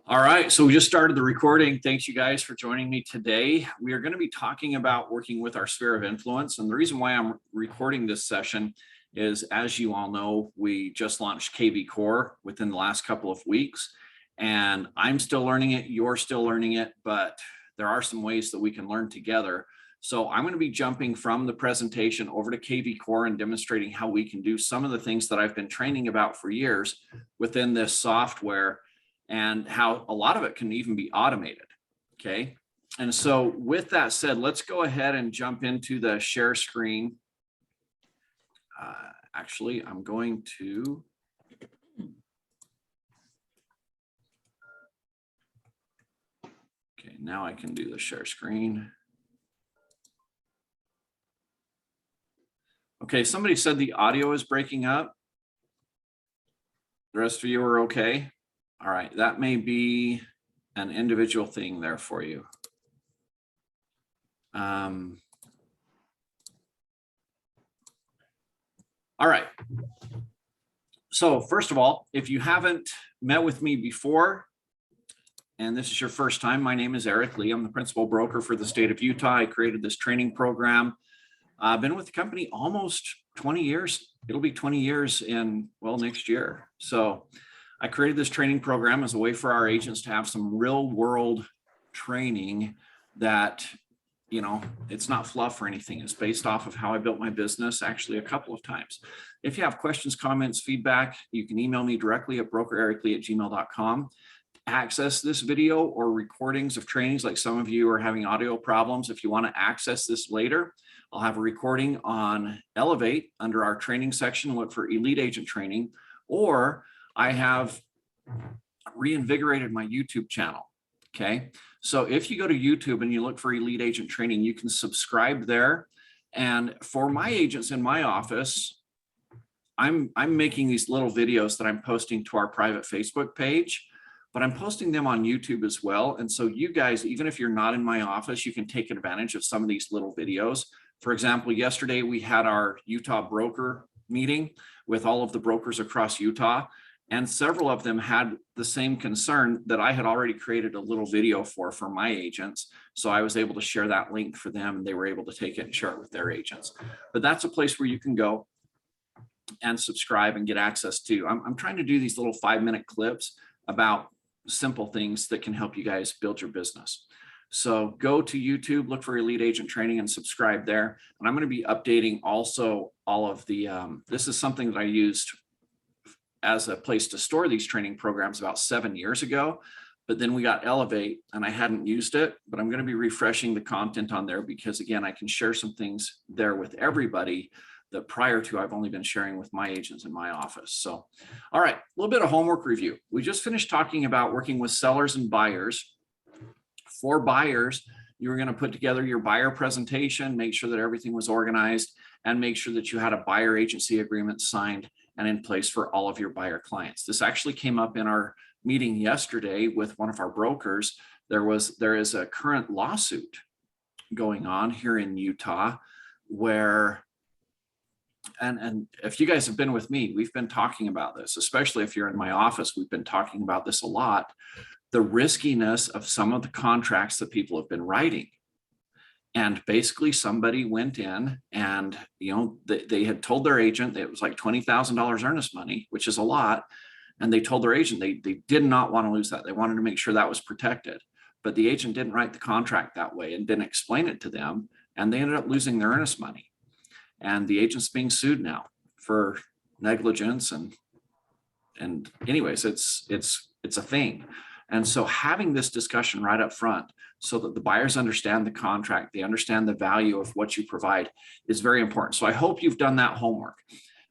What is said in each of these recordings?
All right, so we just started the recording. Thanks you guys for joining me today. We are going to be talking about working with our sphere of influence. And the reason why I'm recording this session is, as you all know, we just launched KVCore within the last couple of weeks. And I'm still learning it, you're still learning it, but there are some ways that we can learn together. So I'm going to be jumping from the presentation over to KVCore and demonstrating how we can do some of the things that I've been training about for years within this software, and how a lot of it can even be automated. Okay. And so with that said, let's go ahead and jump into the share screen. Actually, I'm going to. Okay, now I can do the share screen. Okay, somebody said the audio is breaking up. The rest of you are okay. All right, that may be an individual thing there for you. All right. So first of all, if you haven't met with me before, and this is your first time, my name is Eric Lee. I'm the principal broker for the state of Utah. I created this training program. I've been with the company almost 20 years. It'll be 20 years in, well, next year. So I created this training program as a way for our agents to have some real world training that, you know, it's not fluff or anything. It's based off of how I built my business actually a couple of times. If you have questions, comments, feedback, you can email me directly at brokerericlee@gmail.com. Access this video or recordings of trainings, like some of you are having audio problems. If you want to access this later, I'll have a recording on Elevate under our training section. Look for Elite Agent Training, or I have reinvigorated my YouTube channel. Okay, so if you go to YouTube and you look for Elite Agent Training, you can subscribe there. And for my agents in my office, I'm making these little videos that I'm posting to our private Facebook page, but I'm posting them on YouTube as well. And so you guys, even if you're not in my office, you can take advantage of some of these little videos. For example, yesterday we had our Utah broker meeting with all of the brokers across Utah, and several of them had the same concern that I had already created a little video for my agents. So I was able to share that link for them, and they were able to take it and share it with their agents. But that's a place where you can go and subscribe and get access to. I'm trying to do these little 5-minute clips about simple things that can help you guys build your business. So go to YouTube, look for Elite Agent Training and subscribe there. And I'm going to be updating also all of the, this is something that I used as a place to store these training programs about 7 years ago, but then we got Elevate and I hadn't used it, but I'm going to be refreshing the content on there because, again, I can share some things there with everybody that prior to I've only been sharing with my agents in my office. So, all right, a little bit of homework review. We just finished talking about working with sellers and buyers. For buyers, you were going to put together your buyer presentation, make sure that everything was organized, and make sure that you had a buyer agency agreement signed and in place for all of your buyer clients. This actually came up in our meeting yesterday with one of our brokers. There is a current lawsuit going on here in Utah where, and if you guys have been with me, we've been talking about this, especially if you're in my office, we've been talking about this a lot, the riskiness of some of the contracts that people have been writing. And basically somebody went in and, you know, they had told their agent that it was like $20,000 earnest money, which is a lot. And they told their agent they did not want to lose that. They wanted to make sure that was protected. But the agent didn't write the contract that way and didn't explain it to them. And they ended up losing their earnest money. And the agent's being sued now for negligence. And anyways, it's a thing. And so having this discussion right up front so that the buyers understand the contract, they understand the value of what you provide is very important. So I hope you've done that homework.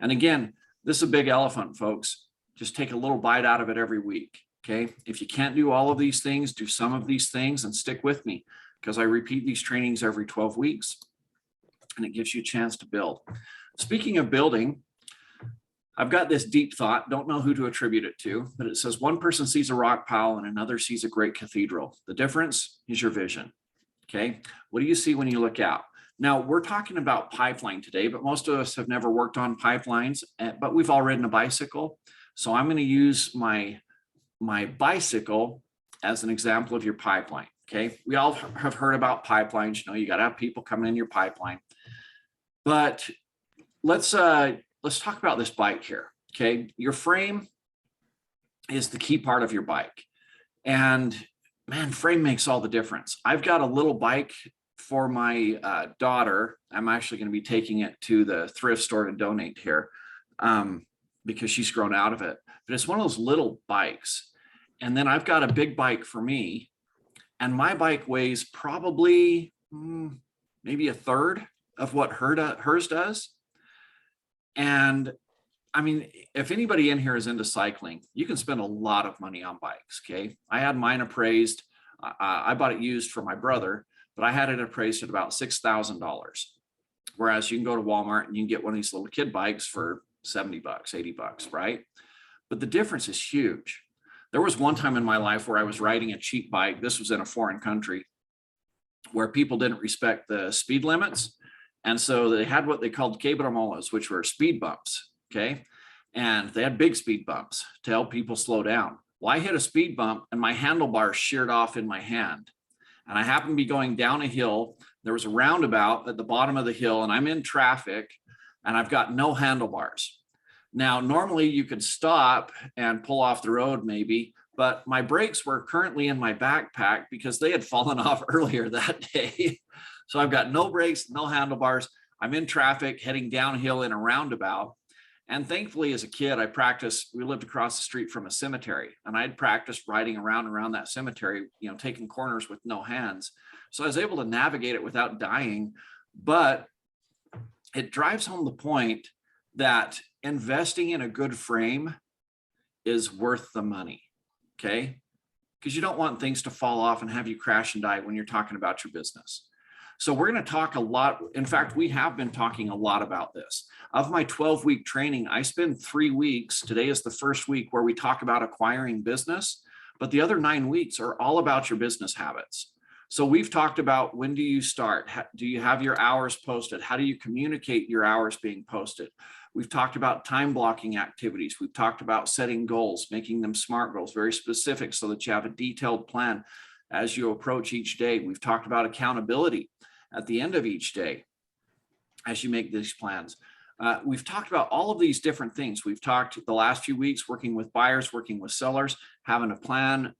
And again, this is a big elephant, folks. Just take a little bite out of it every week. Okay. If you can't do all of these things, do some of these things and stick with me because I repeat these trainings every 12 weeks and it gives you a chance to build. Speaking of building, I've got this deep thought, don't know who to attribute it to, but it says one person sees a rock pile and another sees a great cathedral. The difference is your vision. Okay. What do you see when you look out? Now we're talking about pipeline today, but most of us have never worked on pipelines, but we've all ridden a bicycle. So I'm going to use my bicycle as an example of your pipeline. Okay, we all have heard about pipelines. You know, you got to have people coming in your pipeline. But let's talk about this bike here. Okay, your frame is the key part of your bike, and man, frame makes all the difference. I've got a little bike for my daughter. I'm actually going to be taking it to the thrift store to donate here because she's grown out of it. But it's one of those little bikes. And then I've got a big bike for me, and my bike weighs probably maybe a third of what hers does. And I mean, if anybody in here is into cycling, you can spend a lot of money on bikes. Okay, I had mine appraised. I bought it used for my brother, but I had it appraised at about $6,000. Whereas you can go to Walmart and you can get one of these little kid bikes for $70, $80, right? But the difference is huge. There was one time in my life where I was riding a cheap bike. This was in a foreign country where people didn't respect the speed limits. And so they had what they called quebramolas, which were speed bumps. Okay. And they had big speed bumps to help people slow down. Well, I hit a speed bump and my handlebars sheared off in my hand. And I happened to be going down a hill. There was a roundabout at the bottom of the hill, and I'm in traffic and I've got no handlebars. Now, normally you could stop and pull off the road maybe, but my brakes were currently in my backpack because they had fallen off earlier that day. So I've got no brakes, no handlebars. I'm in traffic heading downhill in a roundabout. And thankfully, as a kid, I practiced. We lived across the street from a cemetery, and I'd practiced riding around that cemetery, you know, taking corners with no hands. So I was able to navigate it without dying. But it drives home the point that investing in a good frame is worth the money. Okay, because you don't want things to fall off and have you crash and die when you're talking about your business. So we're going to talk a lot. In fact, we have been talking a lot about this. Of my 12-week training, I spend 3 weeks. Today is the first week where we talk about acquiring business, but the other 9 weeks are all about your business habits. So we've talked about, when do you start? Do you have your hours posted? How do you communicate your hours being posted? We've talked about time blocking activities. We've talked about setting goals, making them SMART goals, very specific, so that you have a detailed plan as you approach each day. We've talked about accountability at the end of each day as you make these plans. We've talked about all of these different things. We've talked the last few weeks working with buyers, working with sellers, having a plan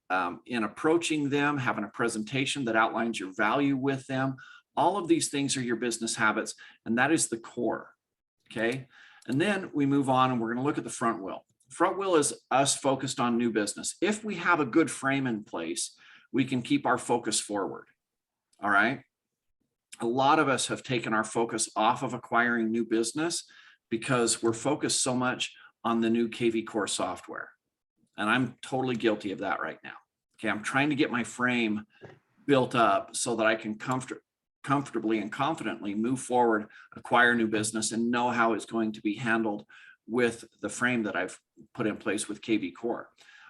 in approaching them, having a presentation that outlines your value with them. All of these things are your business habits, and that is the core. Okay. And then we move on and we're going to look at the front wheel. Front wheel is us focused on new business. If we have a good frame in place, we can keep our focus forward. All right. A lot of us have taken our focus off of acquiring new business because we're focused so much on the new KVCore software. And I'm totally guilty of that right now. Okay. I'm trying to get my frame built up so that I can comfortably and confidently move forward, acquire new business, and know how it's going to be handled with the frame that I've put in place with KVCore.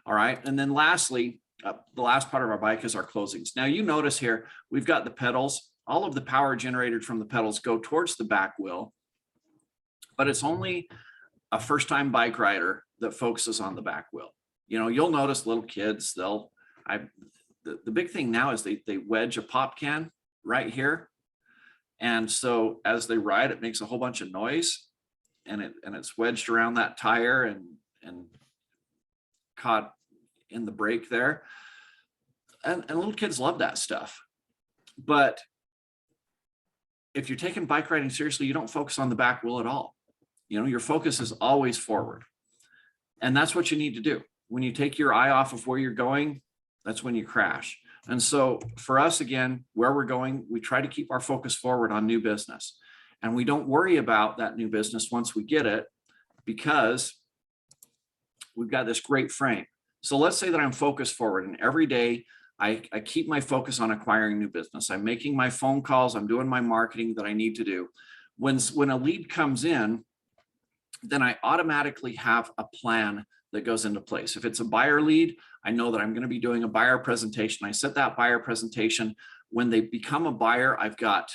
All right. And then lastly, the last part of our bike is our closings. Now you notice here, we've got the pedals. All of the power generated from the pedals go towards the back wheel, but it's only a first-time bike rider that focuses on the back wheel. You know, you'll notice little kids, the big thing now is they wedge a pop can right here. And so as they ride, it makes a whole bunch of noise, and it's wedged around that tire and caught in the brake there. And little kids love that stuff. But if you're taking bike riding seriously, you don't focus on the back wheel at all. You know, your focus is always forward. And that's what you need to do. When you take your eye off of where you're going, that's when you crash. And so for us, again, where we're going, we try to keep our focus forward on new business. And we don't worry about that new business once we get it, because we've got this great frame. So let's say that I'm focused forward, and every day I keep my focus on acquiring new business. I'm making my phone calls. I'm doing my marketing that I need to do. When a lead comes in, then I automatically have a plan that goes into place. If it's a buyer lead, I know that I'm going to be doing a buyer presentation. I set that buyer presentation. When they become a buyer, I've got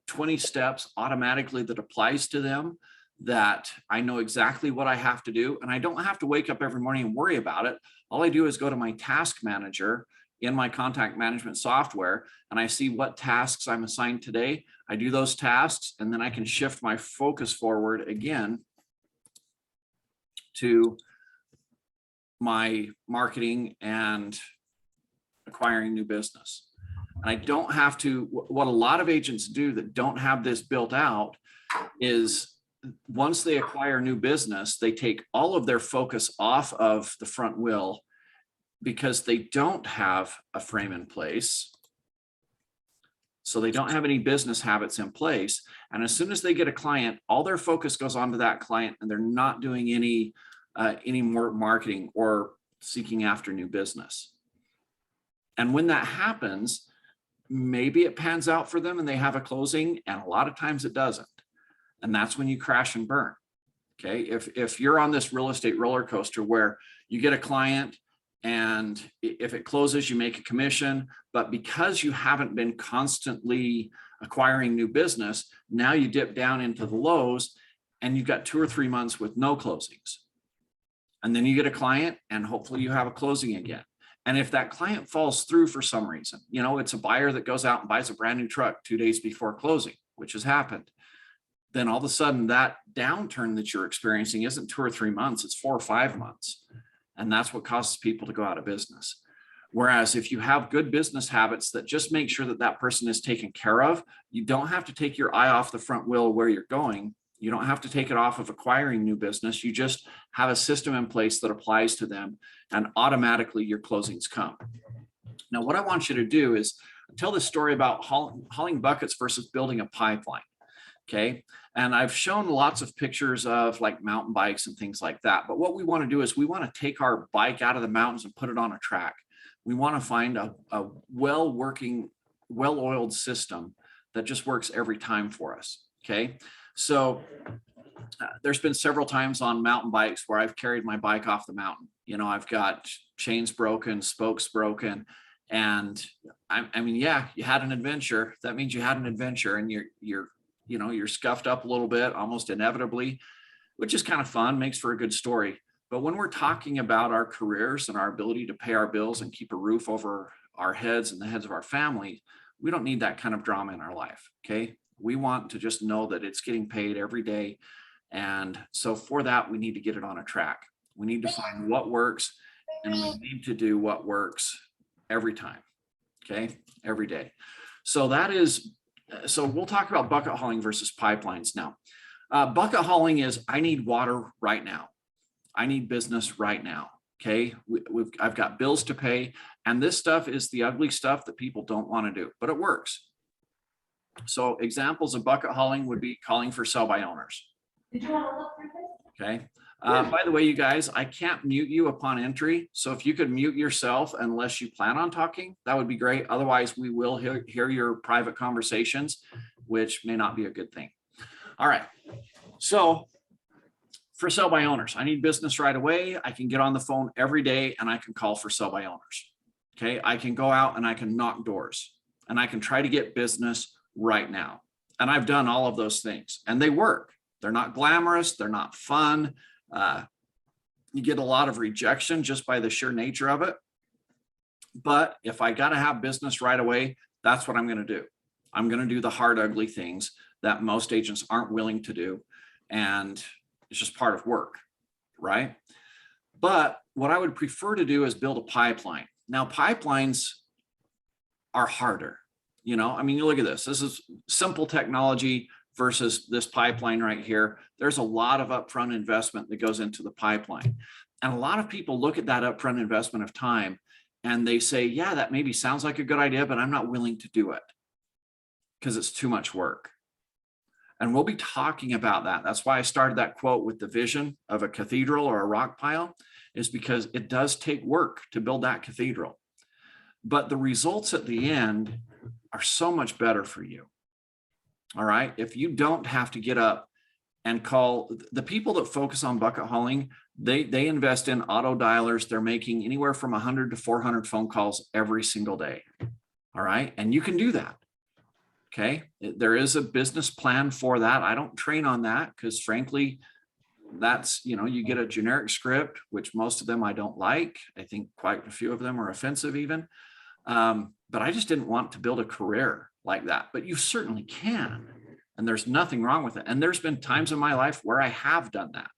20 steps automatically that applies to them, that I know exactly what I have to do. And I don't have to wake up every morning and worry about it. All I do is go to my task manager in my contact management software and I see what tasks I'm assigned today. I do those tasks, and then I can shift my focus forward again to my marketing and acquiring new business. And I don't have to, what a lot of agents do that don't have this built out is once they acquire new business, they take all of their focus off of the front wheel because they don't have a frame in place. So they don't have any business habits in place. And as soon as they get a client, all their focus goes onto that client, and they're not doing any more marketing or seeking after new business. And when that happens, maybe it pans out for them and they have a closing, and a lot of times it doesn't. And that's when you crash and burn. Okay. If you're on this real estate roller coaster where you get a client and if it closes, you make a commission, but because you haven't been constantly acquiring new business, now you dip down into the lows and you've got 2 or 3 months with no closings. And then you get a client and hopefully you have a closing again. And if that client falls through for some reason, you know, it's a buyer that goes out and buys a brand new truck 2 days before closing, which has happened. Then all of a sudden that downturn that you're experiencing isn't 2 or 3 months, it's 4 or 5 months. And that's what causes people to go out of business. Whereas if you have good business habits that just make sure that that person is taken care of, you don't have to take your eye off the front wheel where you're going. You don't have to take it off of acquiring new business. You just have a system in place that applies to them, and automatically your closings come. Now, what I want you to do is tell this story about hauling buckets versus building a pipeline. Okay. And I've shown lots of pictures of like mountain bikes and things like that. But what we want to do is we want to take our bike out of the mountains and put it on a track. We want to find a well-working, well-oiled system that just works every time for us. Okay. So there's been several times on mountain bikes where I've carried my bike off the mountain. You know, I've got chains broken, spokes broken. And I mean, yeah, you had an adventure. That means you had an adventure, and you're scuffed up a little bit, almost inevitably, which is kind of fun, makes for a good story. But when we're talking about our careers and our ability to pay our bills and keep a roof over our heads and the heads of our family, we don't need that kind of drama in our life. Okay. We want to just know that it's getting paid every day. And so for that, we need to get it on a track. We need to find what works, and we need to do what works every time. Okay. Every day. So we'll talk about bucket hauling versus pipelines now. Bucket hauling is, I need water right now. I need business right now. Okay. I've got bills to pay, and this stuff is the ugly stuff that people don't want to do, but it works. So examples of bucket hauling would be calling for sell by owners. Okay. By the way, you guys, I can't mute you upon entry. So if you could mute yourself unless you plan on talking, that would be great. Otherwise, we will hear your private conversations, which may not be a good thing. All right. So for sell by owners, I need business right away. I can get on the phone every day and I can call for sell by owners. Okay. I can go out and I can knock doors and I can try to get business right now. And I've done all of those things and they work. They're not glamorous. They're not fun. You get a lot of rejection just by the sheer nature of it. But if I got to have business right away, that's what I'm going to do. I'm going to do the hard, ugly things that most agents aren't willing to do. And it's just part of work, right? But what I would prefer to do is build a pipeline. Now, pipelines are harder. You know, I mean, you look at this. This is simple technology versus this pipeline right here. There's a lot of upfront investment that goes into the pipeline. And a lot of people look at that upfront investment of time and they say, yeah, that maybe sounds like a good idea, but I'm not willing to do it because it's too much work. And we'll be talking about that. That's why I started that quote with the vision of a cathedral or a rock pile, is because it does take work to build that cathedral. But the results at the end are so much better for you. All right. If you don't have to get up and call the people that focus on bucket hauling, they invest in auto dialers. They're making anywhere from 100 to 400 phone calls every single day. All right. And you can do that. Okay. There is a business plan for that. I don't train on that because frankly, that's, you know, you get a generic script, which most of them I don't like. I think quite a few of them are offensive even. But I just didn't want to build a career like that. But you certainly can. And there's nothing wrong with it. And there's been times in my life where I have done that.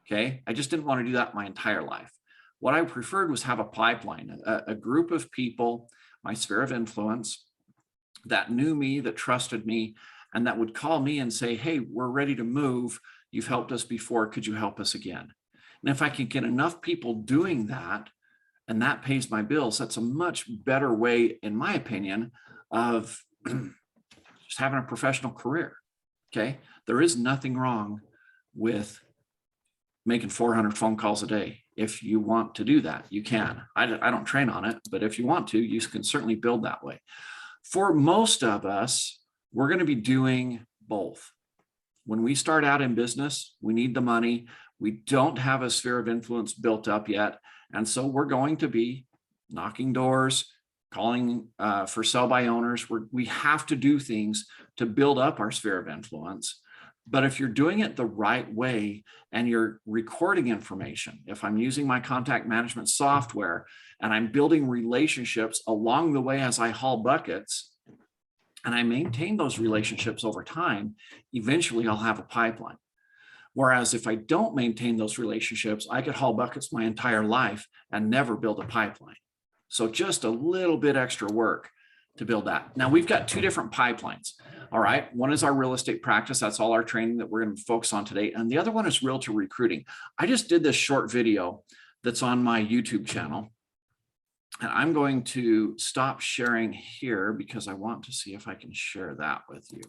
Okay. I just didn't want to do that my entire life. What I preferred was have a pipeline, a group of people, my sphere of influence, that knew me, that trusted me, and that would call me and say, hey, we're ready to move. You've helped us before. Could you help us again? And if I can get enough people doing that, and that pays my bills, that's a much better way, in my opinion, of just having a professional career. Okay. There is nothing wrong with making 400 phone calls a day. If you want to do that, you can. I don't train on it, but if you want to, you can certainly build that way. For most of us, we're going to be doing both. When we start out in business, we need the money. We don't have a sphere of influence built up yet. And so we're going to be knocking doors, calling for sell-by owners. We have to do things to build up our sphere of influence. But if you're doing it the right way and you're recording information, if I'm using my contact management software and I'm building relationships along the way as I haul buckets, and I maintain those relationships over time, eventually I'll have a pipeline. Whereas if I don't maintain those relationships, I could haul buckets my entire life and never build a pipeline. So just a little bit extra work to build that. Now we've got two different pipelines. All right. One is our real estate practice. That's all our training that we're going to focus on today. And the other one is realtor recruiting. I just did this short video that's on my YouTube channel. And I'm going to stop sharing here because I want to see if I can share that with you.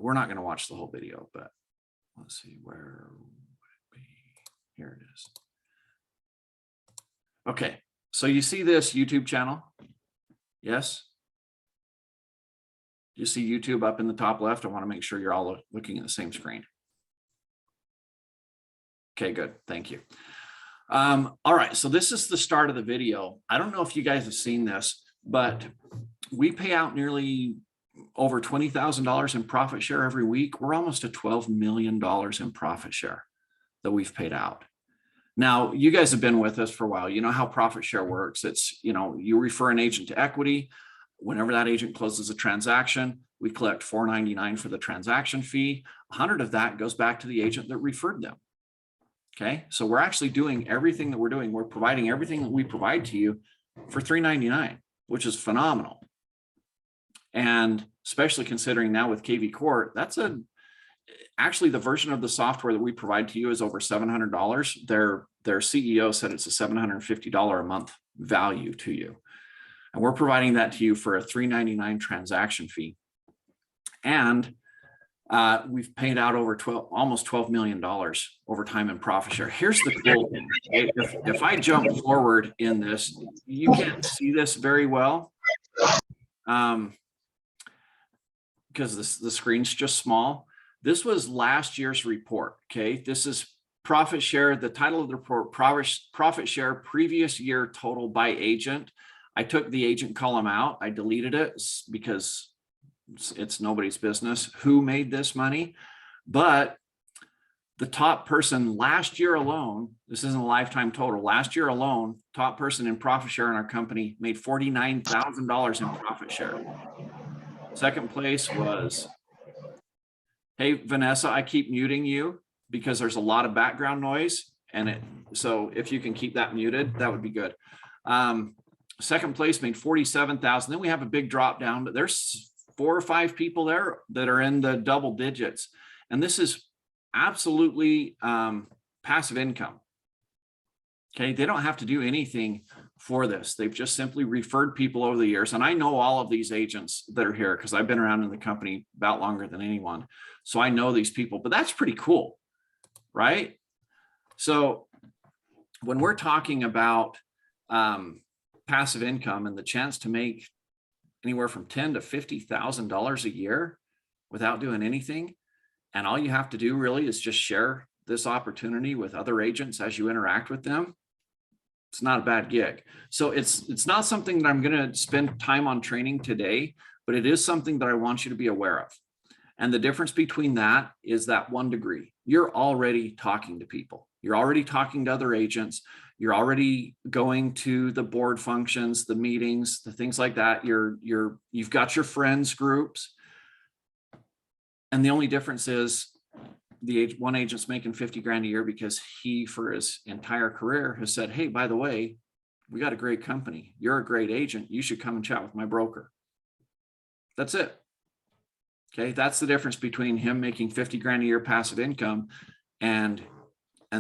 We're not going to watch the whole video, but let's see, where would it be? Here it is. Okay, so you see this YouTube channel? Yes? You see YouTube up in the top left? I want to make sure you're all looking at the same screen. Okay, good. Thank you. All right, so this is the start of the video. I don't know if you guys have seen this, but we pay out nearly over $20,000 in profit share every week. We're almost at $12 million in profit share that we've paid out. Now, you guys have been with us for a while. You know how profit share works. It's, you refer an agent to equity. Whenever that agent closes a transaction, we collect $4.99 for the transaction fee. 100 of that goes back to the agent that referred them. Okay, so we're actually doing everything that we're doing. We're providing everything that we provide to you for $3.99, which is phenomenal. And especially considering now with KVCore, that's actually the version of the software that we provide to you is over $700. Their CEO said it's a $750 a month value to you. And we're providing that to you for a $3.99 transaction fee. And we've paid out over almost $12 million over time in profit share. Here's the cool thing. If I jump forward in this, you can't see this very well because the screen's just small. This was last year's report. Okay, this is profit share. The title of the report, profit share previous year total by agent. I took the agent column out. I deleted it because it's nobody's business who made this money. But the top person last year alone, this isn't a lifetime total, last year alone, top person in profit share in our company made $49,000 in profit share. Second place was, hey, Vanessa, I keep muting you because there's a lot of background noise. So if you can keep that muted, that would be good. Second place made $47,000. Then we have a big drop down, but there's 4 or 5 people there that are in the double digits. And this is absolutely passive income. Okay, they don't have to do anything for this. They've just simply referred people over the years. And I know all of these agents that are here because I've been around in the company about longer than anyone. So I know these people, but that's pretty cool, right? So when we're talking about passive income and the chance to make anywhere from $10,000 to $50,000 a year without doing anything, and all you have to do really is just share this opportunity with other agents as you interact with them, it's not a bad gig. So it's not something that I'm going to spend time on training today, but it is something that I want you to be aware of. And the difference between that is that 1 degree. You're already talking to people. You're already talking to other agents. You're already going to the board functions, the meetings, the things like that. You've got your friends groups. And the only difference is one agent's making 50 grand a year because he, for his entire career, has said, hey, by the way, we got a great company. You're a great agent. You should come and chat with my broker. That's it. Okay. That's the difference between him making 50 grand a year passive income and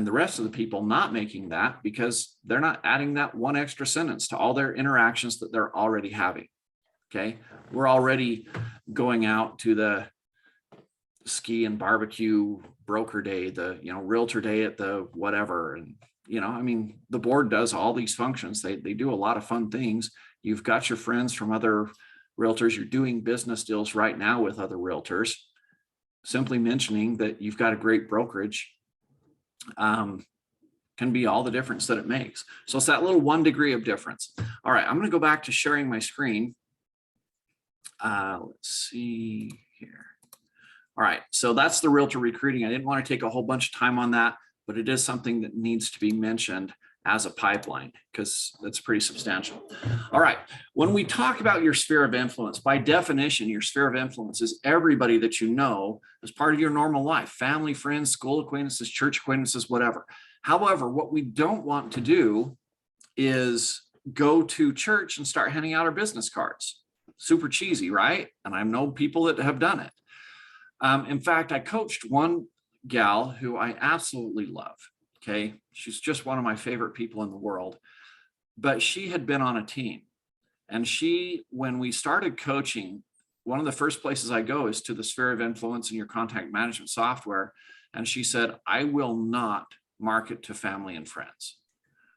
the rest of the people not making that, because they're not adding that one extra sentence to all their interactions that they're already having. Okay. We're already going out to the ski and barbecue broker day, the, realtor day at the whatever. And, I mean, the board does all these functions. They do a lot of fun things. You've got your friends from other realtors. You're doing business deals right now with other realtors. Simply mentioning that you've got a great brokerage can be all the difference that it makes. So it's that little 1 degree of difference. All right, I'm going to go back to sharing my screen. Let's see here. All right, so that's the realtor recruiting. I didn't want to take a whole bunch of time on that, but it is something that needs to be mentioned as a pipeline because that's pretty substantial. All right, when we talk about your sphere of influence, by definition, your sphere of influence is everybody that you know as part of your normal life, family, friends, school acquaintances, church acquaintances, whatever. However, what we don't want to do is go to church and start handing out our business cards. Super cheesy, right? And I know people that have done it. In fact, I coached one gal who I absolutely love. Okay. She's just one of my favorite people in the world, but she had been on a team, and when we started coaching, one of the first places I go is to the sphere of influence in your contact management software. And she said, I will not market to family and friends.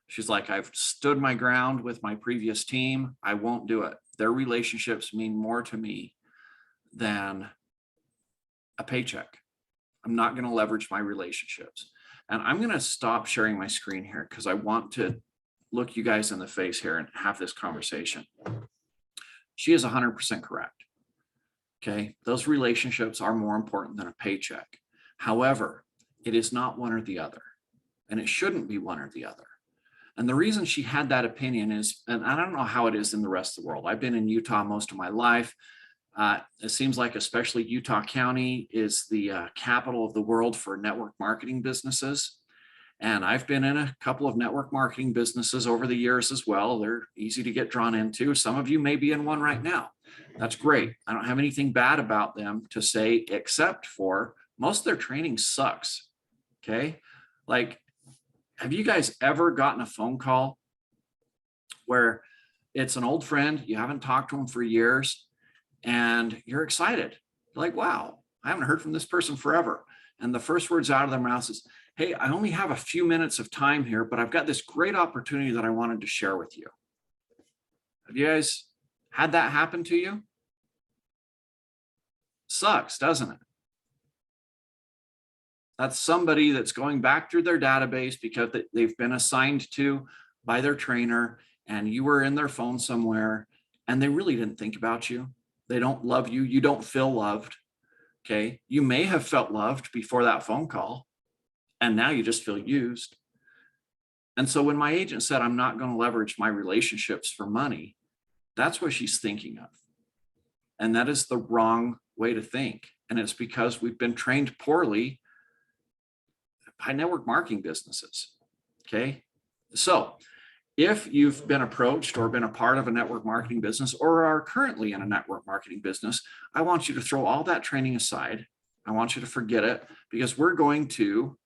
She's like, I've stood my ground with my previous team. I won't do it. Their relationships mean more to me than a paycheck. I'm not going to leverage my relationships. And I'm going to stop sharing my screen here because I want to look you guys in the face here and have this conversation. She is 100% correct. Okay. Those relationships are more important than a paycheck. However, it is not one or the other, and it shouldn't be one or the other. And the reason she had that opinion is, and I don't know how it is in the rest of the world. I've been in Utah most of my life. It seems like especially Utah County is the capital of the world for network marketing businesses. And I've been in a couple of network marketing businesses over the years as well. They're easy to get drawn into. Some of you may be in one right now. That's great. I don't have anything bad about them to say, except for most of their training sucks. Okay. Like, have you guys ever gotten a phone call where it's an old friend, you haven't talked to them for years, and you're excited? You're like, wow, I haven't heard from this person forever. And the first words out of their mouth is, hey, I only have a few minutes of time here, but I've got this great opportunity that I wanted to share with you. Have you guys had that happen to you? Sucks, doesn't it? That's somebody that's going back through their database because they've been assigned to by their trainer, and you were in their phone somewhere, and they really didn't think about you. They don't love you. You don't feel loved. Okay. You may have felt loved before that phone call, and now you just feel used. And so when my agent said, I'm not going to leverage my relationships for money, that's what she's thinking of. And that is the wrong way to think. And it's because we've been trained poorly by network marketing businesses. Okay. So if you've been approached or been a part of a network marketing business or are currently in a network marketing business, I want you to throw all that training aside. I want you to forget it, because we're going to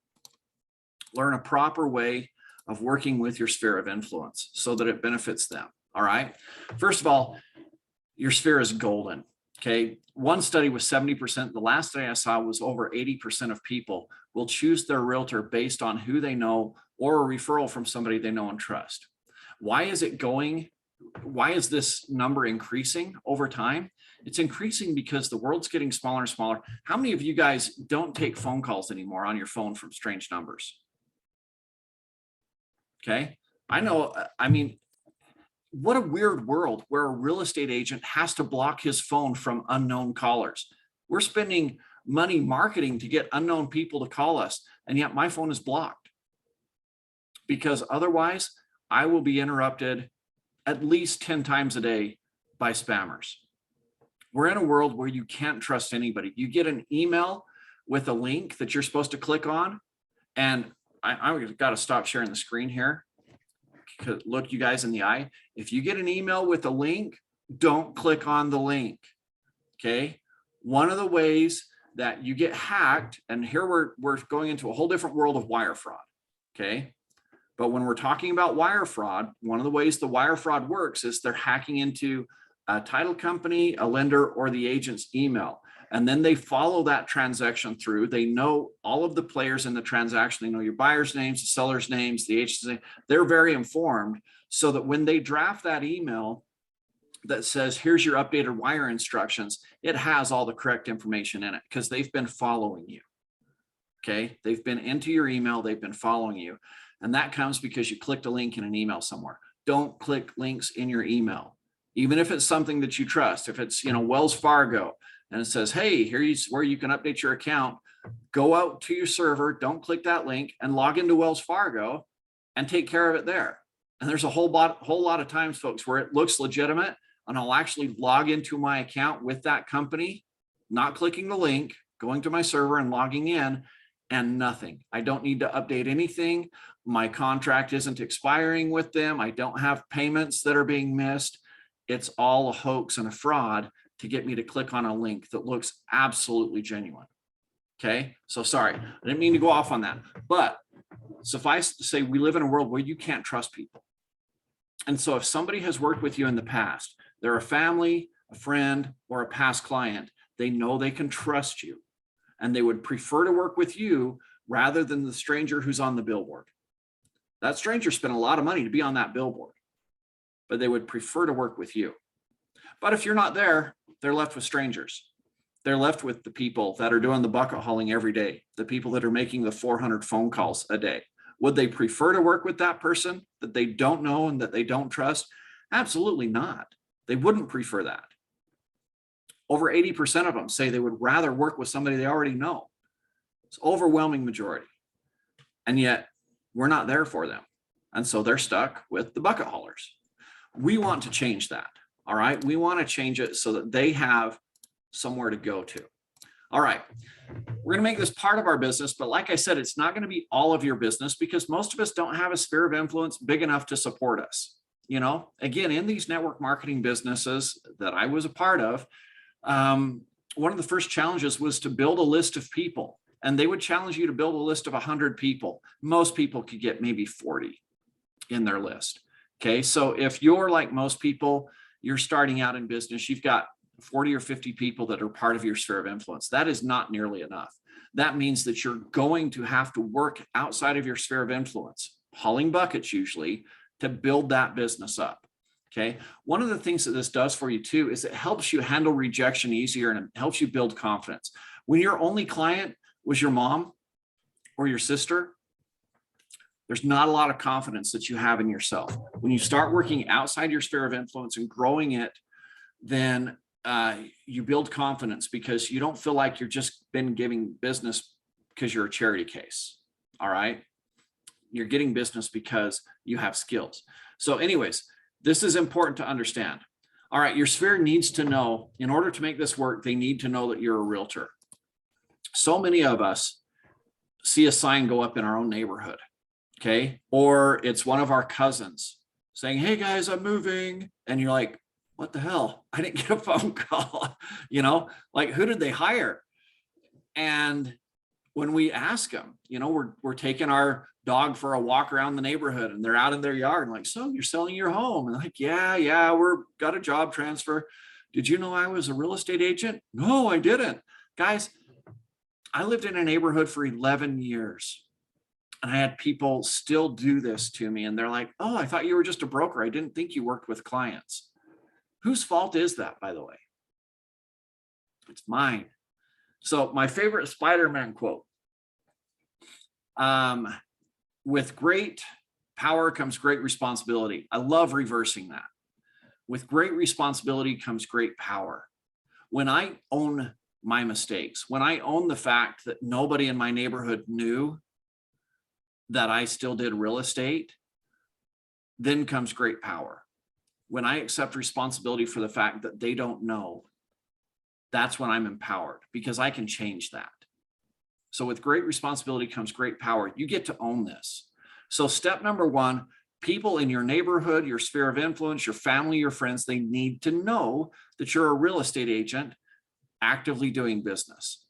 learn a proper way of working with your sphere of influence so that it benefits them. All right. First of all, your sphere is golden. Okay. One study was 70%. The last study I saw was over 80% of people will choose their realtor based on who they know or a referral from somebody they know and trust. Why is it going? Why is this number increasing over time? It's increasing because the world's getting smaller and smaller. How many of you guys don't take phone calls anymore on your phone from strange numbers? Okay. I know. I mean, what a weird world where a real estate agent has to block his phone from unknown callers. We're spending money marketing to get unknown people to call us, and yet my phone is blocked. because otherwise I will be interrupted at least 10 times a day by spammers. We're in a world where you can't trust anybody. You get an email with a link that you're supposed to click on, and I've got to stop sharing the screen here. Look you guys in the eye. If you get an email with a link, don't click on the link. Okay. One of the ways that you get hacked, and here we're going into a whole different world of wire fraud. Okay. But when we're talking about wire fraud, one of the ways the wire fraud works is they're hacking into a title company, a lender, or the agent's email. And then they follow that transaction through. They know all of the players in the transaction. They know your buyer's names, the seller's names, the agent's name. They're very informed, so that when they draft that email that says, here's your updated wire instructions, it has all the correct information in it, because they've been following you. Okay. They've been into your email. They've been following you. And that comes because you clicked a link in an email somewhere. Don't click links in your email, even if it's something that you trust. If it's, Wells Fargo, and it says, hey, here's where you can update your account, go out to your server, don't click that link, and log into Wells Fargo and take care of it there. And there's a whole lot of times, folks, where it looks legitimate, and I'll actually log into my account with that company, not clicking the link, going to my server and logging in, and nothing. I don't need to update anything. My contract isn't expiring with them. I don't have payments that are being missed. It's all a hoax and a fraud to get me to click on a link that looks absolutely genuine. Okay, so sorry, I didn't mean to go off on that, but suffice to say, we live in a world where you can't trust people. And so if somebody has worked with you in the past, they're a family, a friend, or a past client, they know they can trust you, and they would prefer to work with you rather than the stranger who's on the billboard. That stranger spent a lot of money to be on that billboard, but they would prefer to work with you. But if you're not there, they're left with strangers. They're left with the people that are doing the bucket hauling every day, the people that are making the 400 phone calls a day. Would they prefer to work with that person that they don't know and that they don't trust? Absolutely not. They wouldn't prefer that. Over 80% of them say they would rather work with somebody they already know. It's overwhelming majority. And yet we're not there for them. And so they're stuck with the bucket haulers. We want to change that. All right. We want to change it so that they have somewhere to go to. All right. We're going to make this part of our business, but like I said, it's not going to be all of your business, because most of us don't have a sphere of influence big enough to support us. Again, in these network marketing businesses that I was a part of, one of the first challenges was to build a list of people, and they would challenge you to build a list of 100 people. Most people could get maybe 40 in their list. Okay. So if you're like most people, you're starting out in business, you've got 40 or 50 people that are part of your sphere of influence. That is not nearly enough. That means that you're going to have to work outside of your sphere of influence, hauling buckets usually, to build that business up. Okay. One of the things that this does for you too is it helps you handle rejection easier, and it helps you build confidence. When your only client was your mom or your sister, there's not a lot of confidence that you have in yourself. When you start working outside your sphere of influence and growing it, then you build confidence, because you don't feel like you're just been giving business because you're a charity case. All right. You're getting business because you have skills. So anyways, this is important to understand. All right. Your sphere needs to know, in order to make this work, they need to know that you're a realtor. So many of us see a sign go up in our own neighborhood. Okay. Or it's one of our cousins saying, hey guys, I'm moving. And you're like, what the hell? I didn't get a phone call. Like, who did they hire? And when we ask them, we're taking our dog for a walk around the neighborhood, and they're out in their yard, and like, so you're selling your home? And like, yeah, we're got a job transfer. Did you know I was a real estate agent? No, I didn't. Guys, I lived in a neighborhood for 11 years. And I had people still do this to me. And they're like, oh, I thought you were just a broker. I didn't think you worked with clients. Whose fault is that, by the way? It's mine. So my favorite Spider-Man quote, with great power comes great responsibility. I love reversing that. With great responsibility comes great power. When I own my mistakes, when I own the fact that nobody in my neighborhood knew, that I still did real estate, then comes great power. When I accept responsibility for the fact that they don't know, that's when I'm empowered, because I can change that. So with great responsibility comes great power. You get to own this. So step number one, people in your neighborhood, your sphere of influence, your family, your friends, they need to know that you're a real estate agent actively doing business.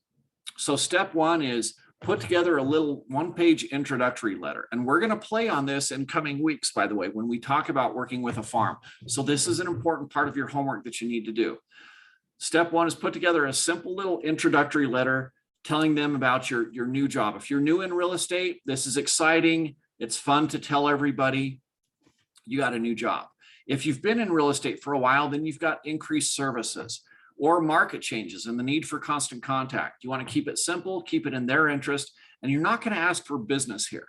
So step one is put together a little one-page introductory letter. And we're going to play on this in coming weeks, by the way, when we talk about working with a farm. So this is an important part of your homework that you need to do. Step one is put together a simple little introductory letter telling them about your new job. If you're new in real estate, this is exciting. It's fun to tell everybody you got a new job. If you've been in real estate for a while, then you've got increased services or market changes and the need for constant contact. You want to keep it simple, keep it in their interest, and you're not going to ask for business here.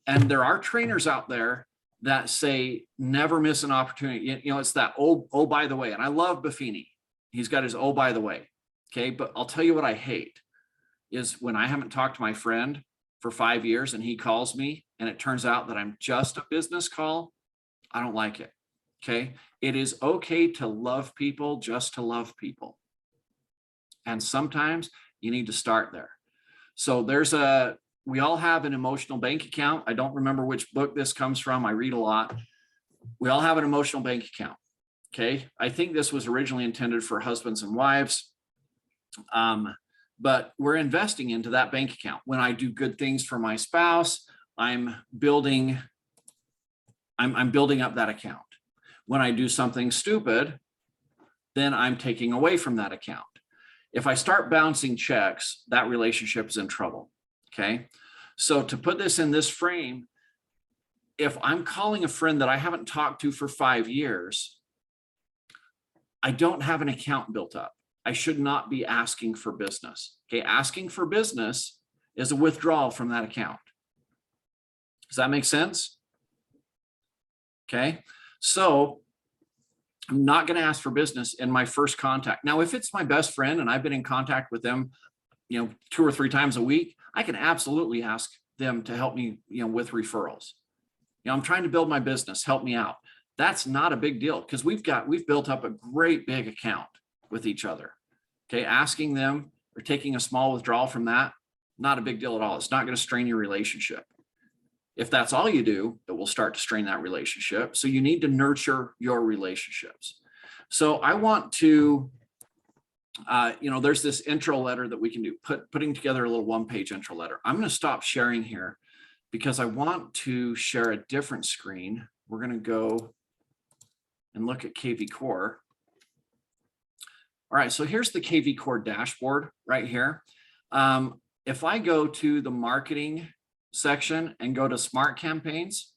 And there are trainers out there that say, never miss an opportunity. You know, it's that, oh, by the way, and I love Buffini. He's got his, oh, by the way. Okay. But I'll tell you what I hate is when I haven't talked to my friend for 5 years and he calls me and it turns out that I'm just a business call. I don't like it. Okay. It is okay to love people, just to love people. And sometimes you need to start there. So we all have an emotional bank account. I don't remember which book this comes from. I read a lot. We all have an emotional bank account. Okay. I think this was originally intended for husbands and wives. But we're investing into that bank account. When I do good things for my spouse, I'm building up that account. When I do something stupid, then I'm taking away from that account. If I start bouncing checks, that relationship is in trouble. Okay. So to put this in this frame, if I'm calling a friend that I haven't talked to for 5 years, I don't have an account built up. I should not be asking for business. Okay. Asking for business is a withdrawal from that account. Does that make sense? Okay. So I'm not going to ask for business in my first contact. Now, if it's my best friend and I've been in contact with them, 2 or 3 times a week, I can absolutely ask them to help me, with referrals. I'm trying to build my business, help me out. That's not a big deal because we've built up a great big account with each other. Okay. Asking them or taking a small withdrawal from that, not a big deal at all. It's not going to strain your relationship. If that's all you do, it will start to strain that relationship. So you need to nurture your relationships. So I want to, there's this intro letter that we can do, putting together a little one-page intro letter. I'm going to stop sharing here because I want to share a different screen. We're going to go and look at KVCore. All right, so here's the KVCore dashboard right here. If I go to the marketing section and go to smart campaigns,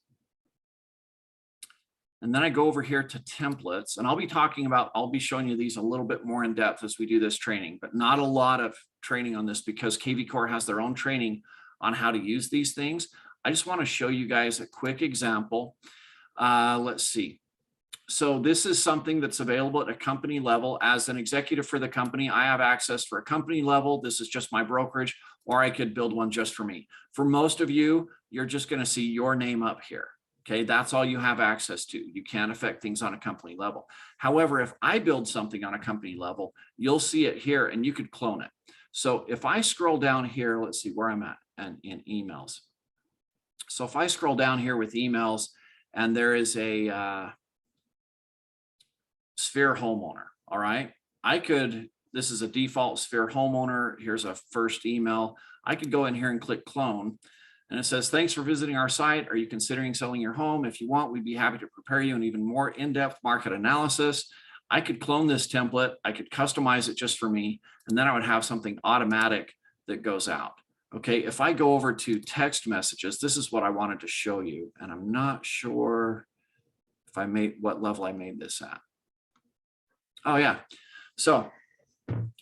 and then I go over here to templates, and I'll be showing you these a little bit more in depth as we do this training, but not a lot of training on this because KVCore has their own training on how to use these things. I just want to show you guys a quick example. Let's see. So this is something that's available at a company level. As an executive for the company, I have access for a company level. This is just my brokerage, or I could build one just for me. For most of you, you're just going to see your name up here. Okay, that's all you have access to. You can't affect things on a company level. However, if I build something on a company level, you'll see it here and you could clone it. So if I scroll down here, let's see where I'm at and in emails. So if I scroll down here with emails and there is a Sphere homeowner. All right. This is a default Sphere homeowner. Here's a first email. I could go in here and click clone. And it says, thanks for visiting our site. Are you considering selling your home? If you want, we'd be happy to prepare you an even more in-depth market analysis. I could clone this template. I could customize it just for me. And then I would have something automatic that goes out. Okay. If I go over to text messages, this is what I wanted to show you. And I'm not sure if what level I made this at. Oh yeah. So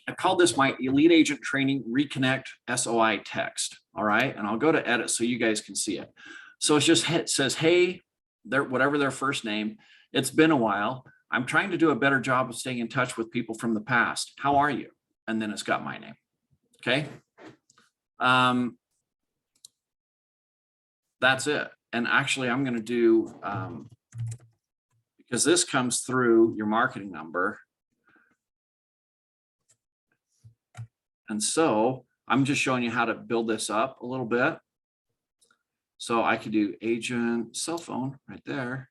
I called this my Elite Agent Training Reconnect SOI text. All right. And I'll go to edit so you guys can see it. So it says, hey, whatever their first name, it's been a while. I'm trying to do a better job of staying in touch with people from the past. How are you? And then it's got my name. Okay. That's it. And actually, I'm going to do, because this comes through your marketing number. And so I'm just showing you how to build this up a little bit. So I could do agent cell phone right there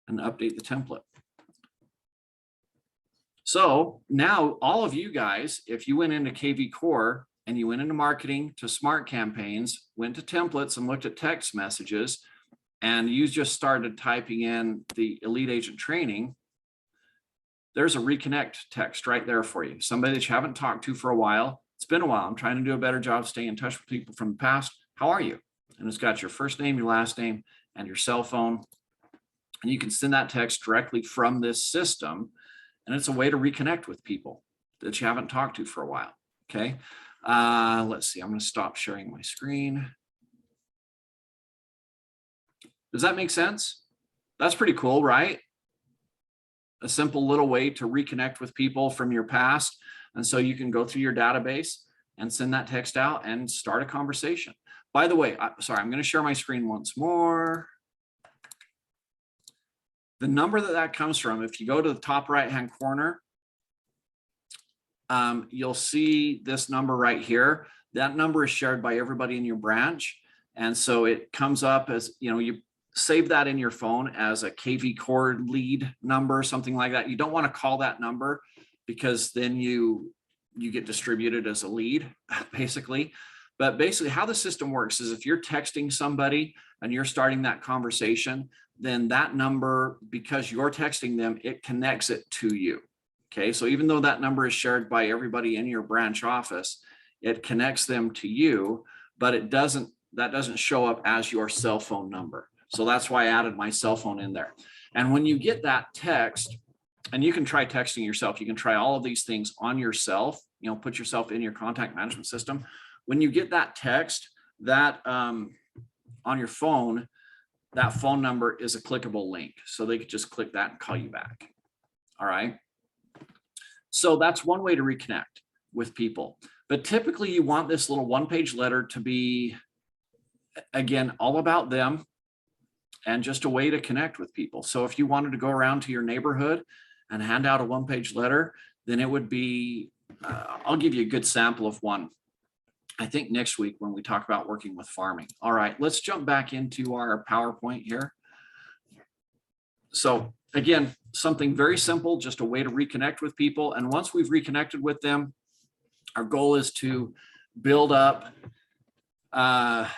and update the template. So now all of you guys, if you went into KVCore and you went into marketing to smart campaigns, went to templates and looked at text messages, and you just started typing in the elite agent training, there's a reconnect text right there for you. Somebody that you haven't talked to for a while. It's been a while. I'm trying to do a better job staying in touch with people from the past. How are you? And it's got your first name, your last name, and your cell phone. And you can send that text directly from this system. And it's a way to reconnect with people that you haven't talked to for a while. Okay. Let's see. I'm going to stop sharing my screen. Does that make sense? That's pretty cool, right? A simple little way to reconnect with people from your past. And so you can go through your database and send that text out and start a conversation. By the way, sorry, I'm going to share my screen once more. The number that comes from, if you go to the top right-hand corner, you'll see this number right here. That number is shared by everybody in your branch. And so it comes up as, you save that in your phone as a KVCore lead number, something like that. You don't want to call that number because then you get distributed as a lead, basically. But basically how the system works is if you're texting somebody and you're starting that conversation, then that number, because you're texting them, it connects it to you. Okay, so even though that number is shared by everybody in your branch office, it connects them to you, but that doesn't show up as your cell phone number. So that's why I added my cell phone in there. And when you get that text, and you can try texting yourself, you can try all of these things on yourself, put yourself in your contact management system. When you get that text, that on your phone, that phone number is a clickable link. So they could just click that and call you back. All right. So that's one way to reconnect with people. But typically you want this little one-page letter to be, again, all about them and just a way to connect with people. So if you wanted to go around to your neighborhood and hand out a one-page letter, then it would be, I'll give you a good sample of one, I think next week when we talk about working with farming. All right, let's jump back into our PowerPoint here. So again, something very simple, just a way to reconnect with people. And once we've reconnected with them, our goal is to build up our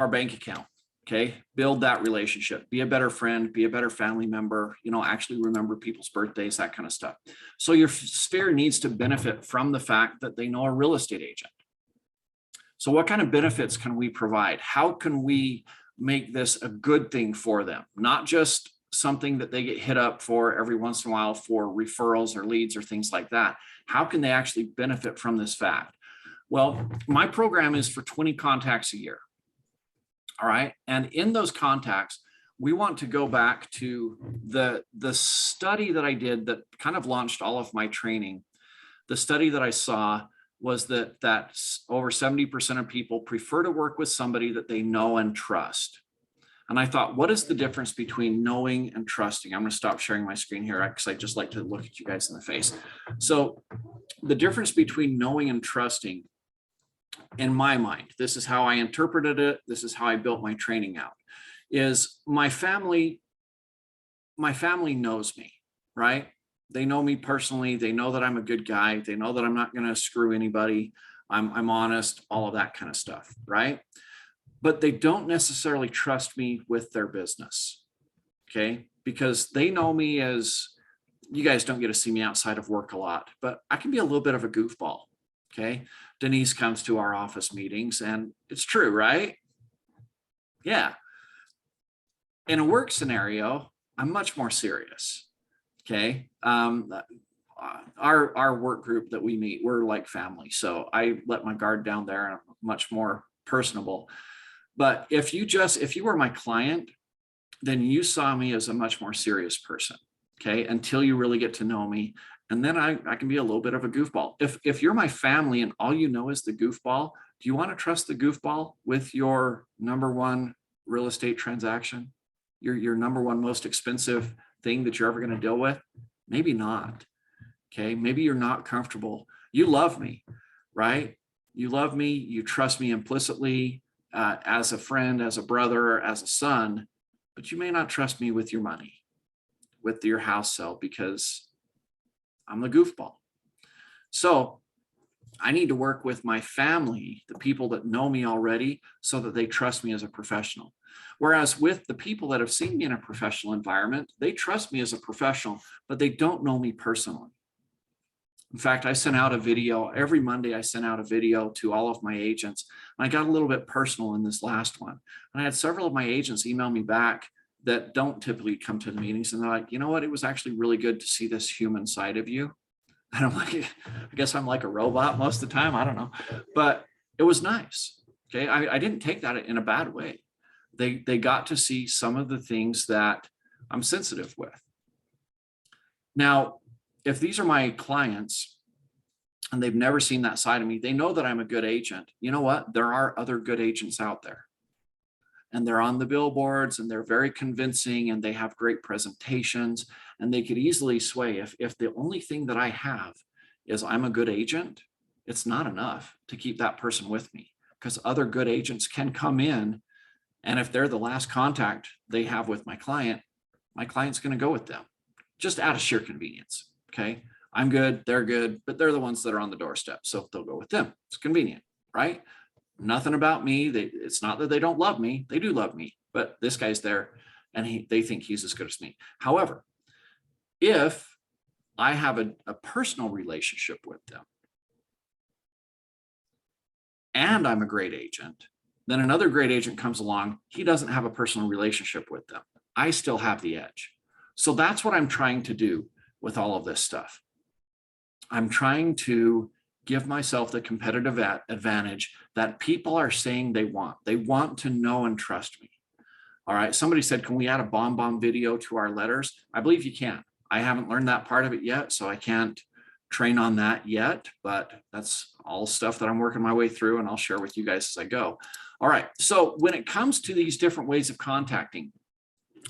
bank account. Okay, build that relationship, be a better friend, be a better family member, actually remember people's birthdays, that kind of stuff. So your sphere needs to benefit from the fact that they know a real estate agent. So what kind of benefits can we provide? How can we make this a good thing for them? Not just something that they get hit up for every once in a while for referrals or leads or things like that. How can they actually benefit from this fact? Well, my program is for 20 contacts a year. All right. And in those contacts, we want to go back to the study that I did that kind of launched all of my training. The study that I saw was that over 70% of people prefer to work with somebody that they know and trust. And I thought, what is the difference between knowing and trusting? I'm going to stop sharing my screen here because I just like to look at you guys in the face. So the difference between knowing and trusting, in my mind, this is how I interpreted it, this is how I built my training out, is my family knows me, right? They know me personally. They know that I'm a good guy. They know that I'm not going to screw anybody. I'm honest, all of that kind of stuff, right? But they don't necessarily trust me with their business, okay? Because they know me as, you guys don't get to see me outside of work a lot, but I can be a little bit of a goofball, okay? Denise comes to our office meetings and it's true, right? Yeah. In a work scenario, I'm much more serious, okay? Our work group that we meet, we're like family. So I let my guard down there and I'm much more personable. But if you were my client, then you saw me as a much more serious person, okay? Until you really get to know me. And then I can be a little bit of a goofball. If you're my family and all you know is the goofball, Do you want to trust the goofball with your number one real estate transaction? Your number one most expensive thing that you're ever going to deal with? Maybe not. Okay. Maybe you're not comfortable. You love me, right? You love me. You trust me implicitly as a friend, as a brother, as a son, but you may not trust me with your money, with your house sale, because I'm the goofball. So I need to work with my family, the people that know me already, so that they trust me as a professional. Whereas with the people that have seen me in a professional environment, they trust me as a professional, but they don't know me personally. In fact, I sent out a video every Monday. I sent out a video to all of my agents. And I got a little bit personal in this last one. And I had several of my agents email me back that don't typically come to the meetings. And they're like, you know what? It was actually really good to see this human side of you. And I'm like, I guess I'm like a robot most of the time. I don't know. But it was nice. Okay. I didn't take that in a bad way. They got to see some of the things that I'm sensitive with. Now, if these are my clients and they've never seen that side of me, they know that I'm a good agent. You know what? There are other good agents out there, and they're on the billboards, and they're very convincing, and they have great presentations, and they could easily sway. If the only thing that I have is I'm a good agent, it's not enough to keep that person with me, because other good agents can come in, and if they're the last contact they have with my client's going to go with them, just out of sheer convenience. Okay, I'm good, they're good, but they're the ones that are on the doorstep, so they'll go with them. It's convenient, right? Nothing about me. It's not that they don't love me. They do love me, but this guy's there and they think he's as good as me. However, if I have a personal relationship with them and I'm a great agent, then another great agent comes along. He doesn't have a personal relationship with them. I still have the edge. So that's what I'm trying to do with all of this stuff. I'm trying to give myself the competitive advantage that people are saying they want. They want to know and trust me. All right. Somebody said, can we add a bomb video to our letters? I believe you can. I haven't learned that part of it yet, so I can't train on that yet, but that's all stuff that I'm working my way through, and I'll share with you guys as I go. All right. So when it comes to these different ways of contacting,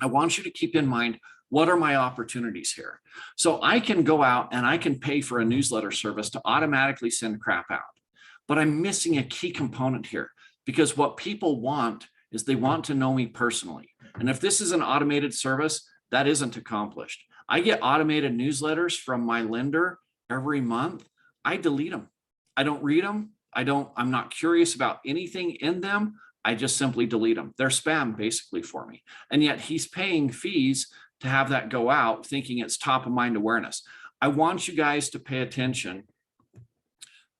I want you to keep in mind, what are my opportunities here? So I can go out and I can pay for a newsletter service to automatically send crap out, but I'm missing a key component here, because what people want is they want to know me personally. And if this is an automated service, that isn't accomplished. I get automated newsletters from my lender every month. I delete them. I don't read them. I'm not curious about anything in them. I just simply delete them. They're spam basically for me. And yet he's paying fees to have that go out, thinking it's top of mind awareness. I want you guys to pay attention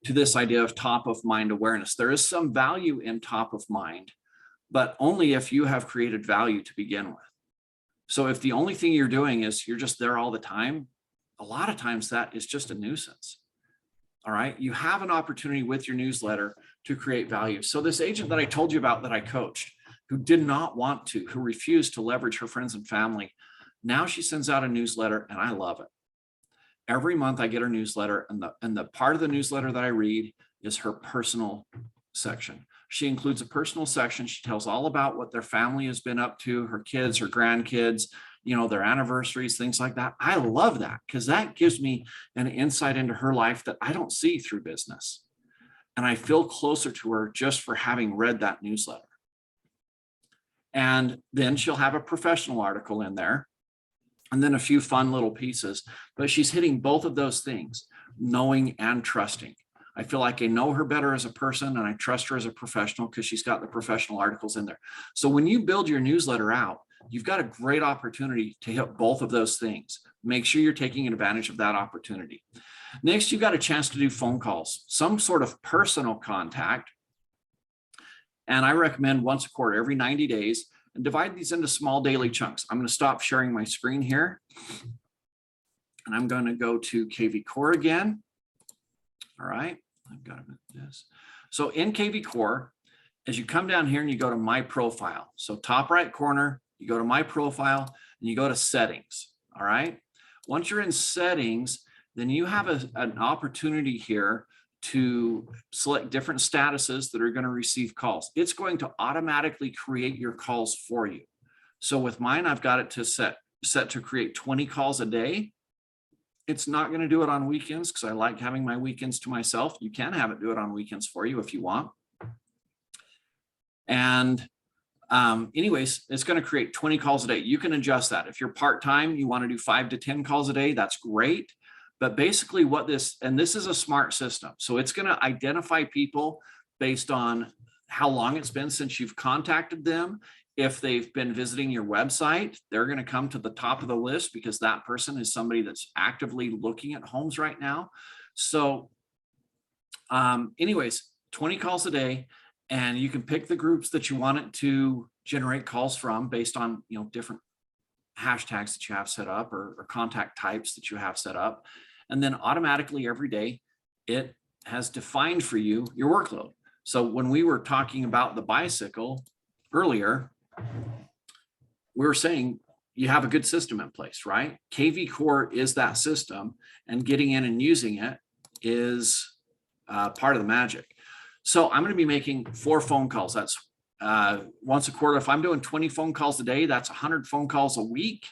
to this idea of top of mind awareness. There is some value in top of mind, but only if you have created value to begin with. So if the only thing you're doing is you're just there all the time, a lot of times that is just a nuisance. All right. You have an opportunity with your newsletter to create value. So this agent that I told you about that I coached, who did not want to, who refused to leverage her friends and family, now she sends out a newsletter, and I love it. Every month I get her newsletter, and the part of the newsletter that I read is her personal section. She includes a personal section. She tells all about what their family has been up to, her kids, her grandkids, their anniversaries, things like that. I love that, because that gives me an insight into her life that I don't see through business. And I feel closer to her just for having read that newsletter. And then she'll have a professional article in there, and then a few fun little pieces, but she's hitting both of those things, knowing and trusting. I feel like I know her better as a person, and I trust her as a professional because she's got the professional articles in there. So when you build your newsletter out, you've got a great opportunity to hit both of those things. Make sure you're taking advantage of that opportunity. Next, you've got a chance to do phone calls, some sort of personal contact. And I recommend once a quarter, every 90 days, and divide these into small daily chunks. I'm going to stop sharing my screen here, and I'm going to go to KVCore again. All right, I've got to move this. So in KVCore, as you come down here and you go to my profile, so top right corner, you go to my profile and you go to settings. All right, once you're in settings, then you have an opportunity here to select different statuses that are going to receive calls. It's going to automatically create your calls for you. So with mine, I've got it to set to create 20 calls a day. It's not going to do it on weekends because I like having my weekends to myself. You can have it do it on weekends for you if you want. And anyways, it's going to create 20 calls a day. You can adjust that. If you're part-time, you want to do 5 to 10 calls a day, that's great. But basically what this is a smart system. So it's going to identify people based on how long it's been since you've contacted them. If they've been visiting your website, they're going to come to the top of the list because that person is somebody that's actively looking at homes right now. So anyways, 20 calls a day, and you can pick the groups that you want it to generate calls from based on, different hashtags that you have set up or contact types that you have set up. And then automatically every day, it has defined for you your workload. So when we were talking about the bicycle earlier, we were saying you have a good system in place, right? KVCore is that system, and getting in and using it is part of the magic. So I'm going to be making 4 phone calls. That's once a quarter. If I'm doing 20 phone calls a day, that's 100 phone calls a week.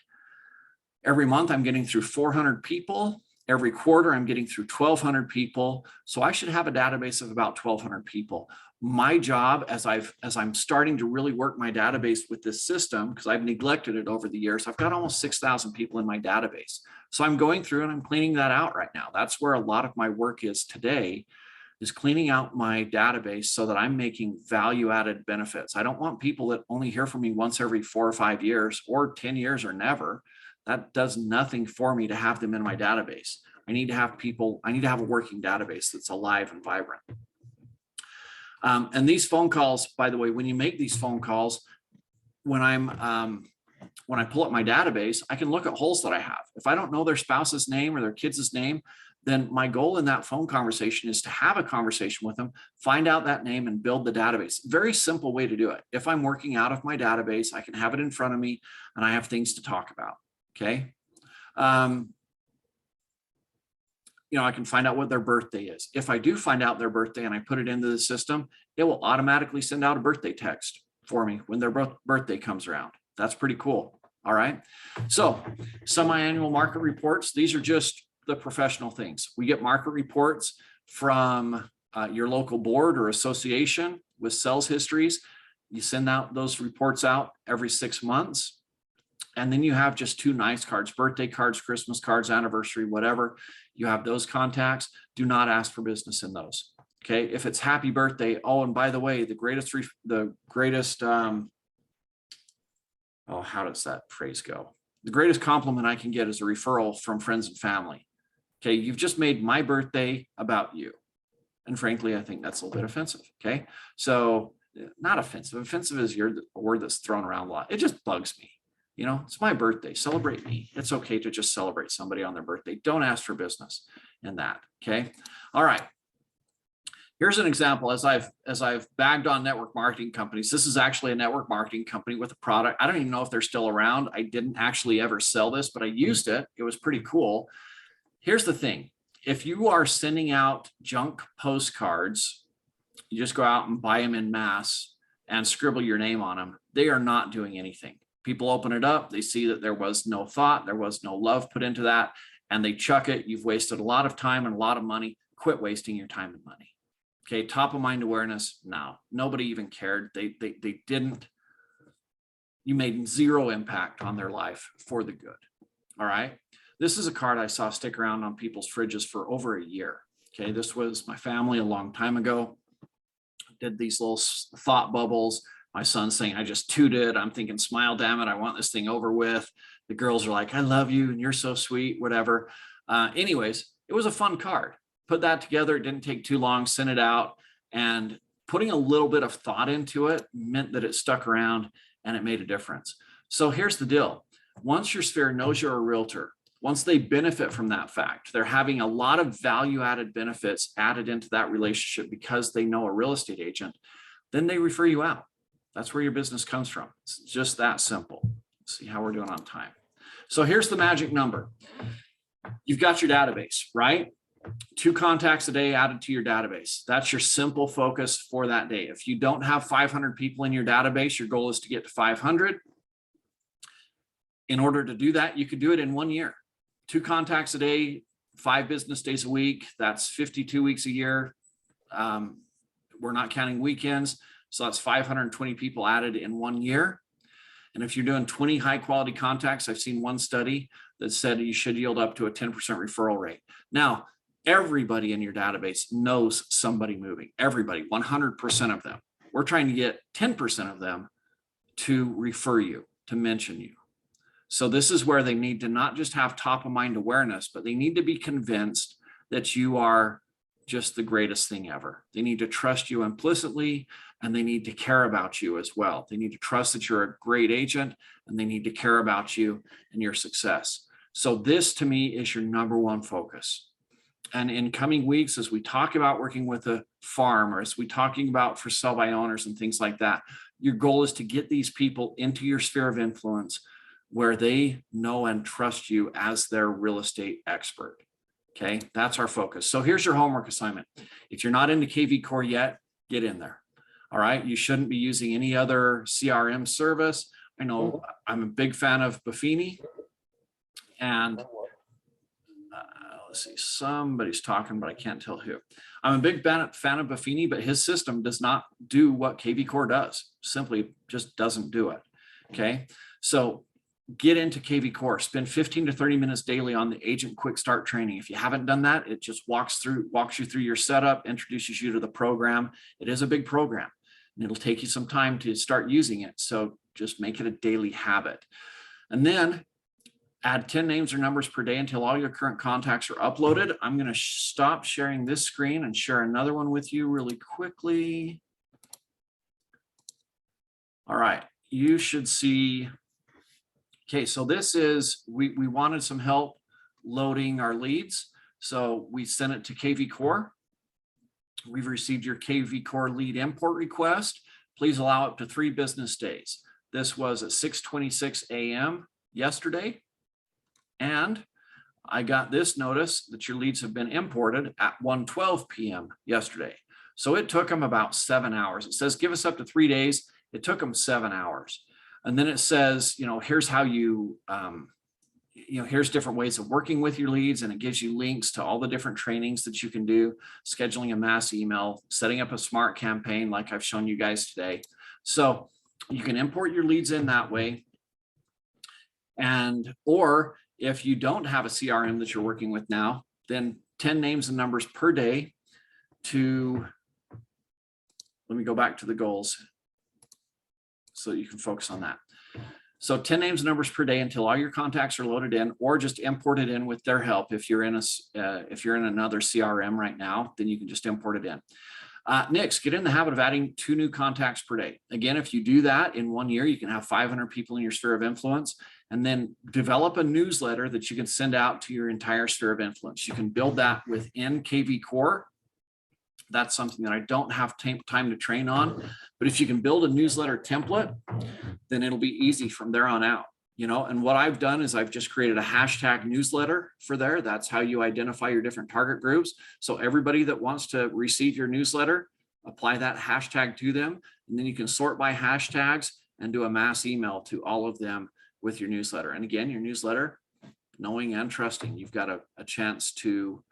Every month, I'm getting through 400 people. Every quarter, I'm getting through 1,200 people. So I should have a database of about 1,200 people. My job, as I'm starting to really work my database with this system, because I've neglected it over the years, I've got almost 6,000 people in my database. So I'm going through and I'm cleaning that out right now. That's where a lot of my work is today, is cleaning out my database so that I'm making value-added benefits. I don't want people that only hear from me once every 4 or 5 years or 10 years or never. That does nothing for me to have them in my database. I need to have a working database that's alive and vibrant. And these phone calls, by the way, when you make these phone calls, when I pull up my database, I can look at holes that I have. If I don't know their spouse's name or their kid's name, then my goal in that phone conversation is to have a conversation with them, find out that name, and build the database. Very simple way to do it. If I'm working out of my database, I can have it in front of me and I have things to talk about. Okay. I can find out what their birthday is. If I do find out their birthday and I put it into the system, it will automatically send out a birthday text for me when their birthday comes around. That's pretty cool. All right. So semi-annual market reports, these are just the professional things. We get market reports from your local board or association with sales histories. You send out those reports out every 6 months. And then you have just 2 nice cards, birthday cards, Christmas cards, anniversary, whatever. You have those contacts. Do not ask for business in those. Okay. If it's happy birthday. Oh, and by the way, how does that phrase go? The greatest compliment I can get is a referral from friends and family. Okay. You've just made my birthday about you. And frankly, I think that's a little bit offensive. Okay. So not offensive. Offensive is a word that's thrown around a lot. It just bugs me. It's my birthday. Celebrate me. It's okay to just celebrate somebody on their birthday. Don't ask for business in that. Okay. All right. Here's an example. As I've bagged on network marketing companies, this is actually a network marketing company with a product. I don't even know if they're still around. I didn't actually ever sell this, but I used it. It was pretty cool. Here's the thing. If you are sending out junk postcards, you just go out and buy them in mass and scribble your name on them. They are not doing anything. People open it up, they see that there was no thought, there was no love put into that, and they chuck it. You've wasted a lot of time and a lot of money. Quit wasting your time and money. Okay, top of mind awareness. No, nobody even cared. They didn't. You made 0 impact on their life for the good. All right. This is a card I saw stick around on people's fridges for over a year. Okay, this was my family a long time ago. Did these little thought bubbles. My son's saying, I just tooted. I'm thinking, smile, damn it. I want this thing over with. The girls are like, I love you and you're so sweet, whatever. Anyways, it was a fun card. Put that together. It didn't take too long, sent it out, and putting a little bit of thought into it meant that it stuck around and it made a difference. So here's the deal. Once your sphere knows you're a realtor, once they benefit from that fact, they're having a lot of value-added benefits added into that relationship because they know a real estate agent, then they refer you out. That's where your business comes from. It's just that simple. Let's see how we're doing on time. So here's the magic number. You've got your database, right? 2 contacts a day added to your database. That's your simple focus for that day. If you don't have 500 people in your database, your goal is to get to 500. In order to do that, you could do it in 1 year. 2 contacts a day, 5 business days a week. That's 52 weeks a year. We're not counting weekends. So that's 520 people added in 1 year. And if you're doing 20 high quality contacts, I've seen one study that said you should yield up to a 10% referral rate. Now, everybody in your database knows somebody moving. Everybody, 100% of them. We're trying to get 10% of them to refer you, to mention you. So this is where they need to not just have top of mind awareness, but they need to be convinced that you are just the greatest thing ever. They need to trust you implicitly, and they need to care about you as well. They need to trust that you're a great agent, and they need to care about you and your success. So this to me is your number one focus. And in coming weeks, as we talk about working with a farm, or as we talking about for sell by owners and things like that, your goal is to get these people into your sphere of influence where they know and trust you as their real estate expert. Okay, that's our focus. So here's your homework assignment. If you're not into KVCore yet, get in there. All right, you shouldn't be using any other CRM service. I know I'm a big fan of Buffini, and let's see, somebody's talking, but I can't tell who. I'm a big fan of Buffini, but his system does not do what KVCore does. Simply just doesn't do it. Okay, so get into KVCore. Spend 15 to 30 minutes daily on the Agent Quick Start training. If you haven't done that, it just walks you through your setup, introduces you to the program. It is a big program, and it'll take you some time to start using it. So just make it a daily habit. And then add 10 names or numbers per day until all your current contacts are uploaded. I'm going to stop sharing this screen and share another one with you really quickly. All right, you should see. Okay, so this is, we wanted some help loading our leads. So we sent it to KVCore. We've received your KVCore lead import request. Please allow up to 3 business days. This was at 6:26 a.m. yesterday. And I got this notice that your leads have been imported at 1:12 p.m. yesterday. So it took them about 7 hours. It says, give us up to 3 days. It took them 7 hours. And then it says, here's how you, here's different ways of working with your leads. And it gives you links to all the different trainings that you can do, scheduling a mass email, setting up a smart campaign like I've shown you guys today. So you can import your leads in that way. Or if you don't have a CRM that you're working with now, then 10 names and numbers per day to, let me go back to the goals so you can focus on that. So 10 names and numbers per day until all your contacts are loaded in, or just import it in with their help. If you're in another CRM right now, then you can just import it in. Next, get in the habit of adding 2 new contacts per day. Again, if you do that in 1 year, you can have 500 people in your sphere of influence, and then develop a newsletter that you can send out to your entire sphere of influence. You can build that within KVCore. That's something that I don't have time to train on, but if you can build a newsletter template, then it'll be easy from there on out. And what I've done is I've just created a hashtag newsletter for there. That's how you identify your different target groups. So everybody that wants to receive your newsletter, apply that hashtag to them, and then you can sort by hashtags and do a mass email to all of them with your newsletter. And again, your newsletter, knowing and trusting, you've got a chance to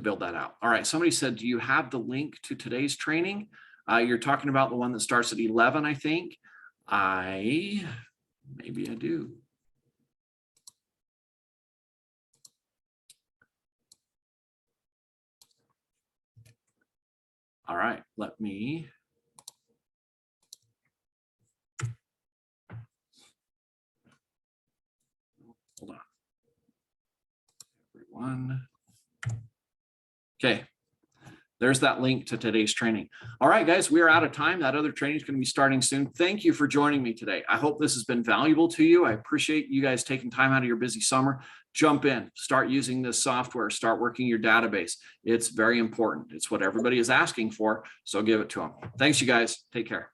build that out. All right, somebody said, do you have the link to today's training? You're talking about the one that starts at 11, I think. Maybe I do. All right, let me. Hold on. Everyone. Okay, there's that link to today's training. All right, guys, we are out of time. That other training is going to be starting soon. Thank you for joining me today. I hope this has been valuable to you. I appreciate you guys taking time out of your busy summer. Jump in, start using this software, start working your database. It's very important. It's what everybody is asking for, so give it to them. Thanks, you guys. Take care.